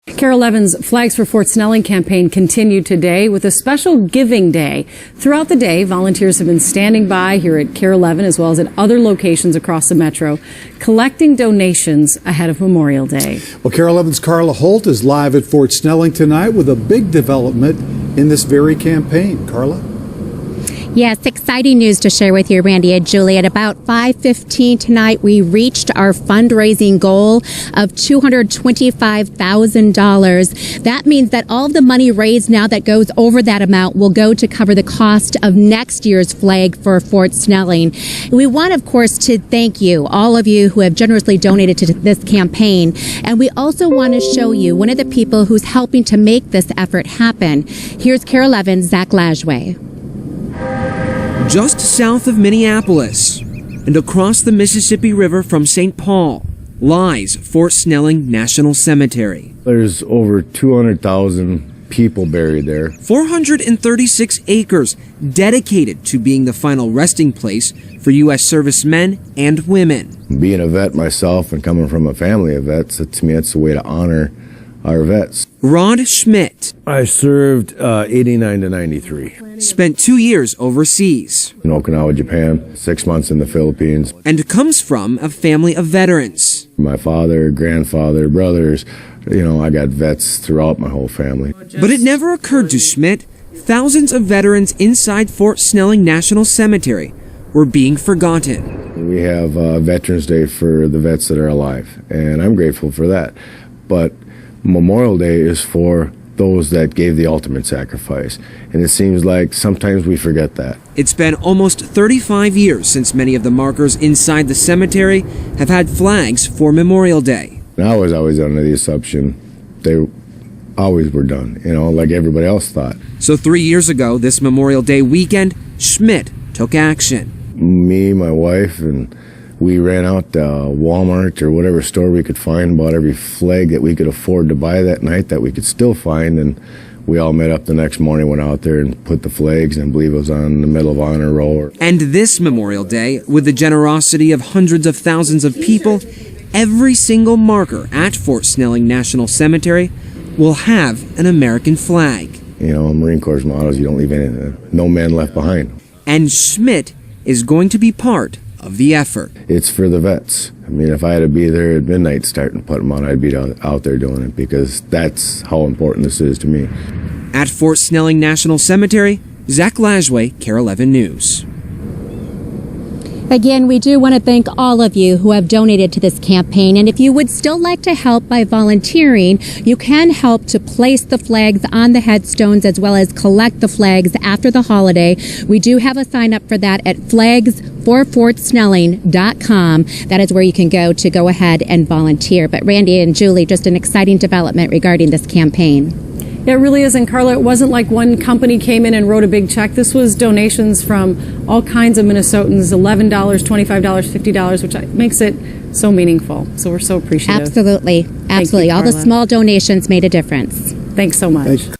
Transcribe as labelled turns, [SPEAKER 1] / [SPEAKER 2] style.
[SPEAKER 1] KARE 11's Flags for Fort Snelling campaign continued today with a special giving day. Throughout the day, volunteers have been standing by here at KARE 11 as well as at other locations across the metro, collecting donations ahead of Memorial Day.
[SPEAKER 2] Well, KARE 11's Carla Holt is live at Fort Snelling tonight with a big development in this very campaign. Carla?
[SPEAKER 3] Yes, exciting news to share with you, Randy and Julie. At about 5:15 tonight, we reached our fundraising goal of $225,000. That means that all of the money raised now that goes over that amount will go to cover the cost of next year's flag for Fort Snelling. We want, of course, to thank you, all of you who have generously donated to this campaign. And we also want to show you one of the people who's helping to make this effort happen. Here's KARE 11's Zach Lajwe.
[SPEAKER 4] Just south of Minneapolis and across the Mississippi River from St. Paul lies Fort Snelling National Cemetery.
[SPEAKER 5] There's over 200,000 people buried there.
[SPEAKER 4] 436 acres dedicated to being the final resting place for U.S. servicemen and women.
[SPEAKER 5] Being a vet myself and coming from a family of vets, to me, it's a way to honor our vets.
[SPEAKER 4] Rod Schmidt.
[SPEAKER 5] I served 89 to 93.
[SPEAKER 4] Spent 2 years overseas.
[SPEAKER 5] In Okinawa, Japan, 6 months in the Philippines.
[SPEAKER 4] And comes from a family of veterans.
[SPEAKER 5] My father, grandfather, brothers, I got vets throughout my whole family.
[SPEAKER 4] But it never occurred to Schmidt thousands of veterans inside Fort Snelling National Cemetery were being forgotten.
[SPEAKER 5] We have Veterans Day for the vets that are alive, and I'm grateful for that. But Memorial Day is for those that gave the ultimate sacrifice. And it seems like sometimes we forget that.
[SPEAKER 4] It's been almost 35 years since many of the markers inside the cemetery have had flags for Memorial Day.
[SPEAKER 5] And I was always under the assumption they always were done, like everybody else thought.
[SPEAKER 4] So 3 years ago, this Memorial Day weekend, Schmidt took action.
[SPEAKER 5] Me, my wife, and we ran out to Walmart or whatever store we could find, bought every flag that we could afford to buy that night that we could still find, and we all met up the next morning, went out there and put the flags, and I believe it was on the Medal of Honor roll.
[SPEAKER 4] And this Memorial Day, with the generosity of hundreds of thousands of people, every single marker at Fort Snelling National Cemetery will have an American flag.
[SPEAKER 5] Marine Corps' motto is you don't leave no man left behind.
[SPEAKER 4] And Schmidt is going to be part of the effort.
[SPEAKER 5] It's for the vets. If I had to be there at midnight starting to put them on, I'd be out there doing it because that's how important this is to me.
[SPEAKER 4] At Fort Snelling National Cemetery, Zach Lajwe, KARE 11 News.
[SPEAKER 3] Again, we do want to thank all of you who have donated to this campaign. And if you would still like to help by volunteering, you can help to place the flags on the headstones as well as collect the flags after the holiday. We do have a sign up for that at flagsforfortsnelling.com. That is where you can go ahead and volunteer. But Randy and Julie, just an exciting development regarding this campaign.
[SPEAKER 1] It really is. And Carla, it wasn't like one company came in and wrote a big check. This was donations from all kinds of Minnesotans, $11, $25, $50, which makes it so meaningful. So we're so appreciative.
[SPEAKER 3] Absolutely. Absolutely.
[SPEAKER 1] You,
[SPEAKER 3] all the small donations made a difference.
[SPEAKER 1] Thanks so much.
[SPEAKER 2] Thanks.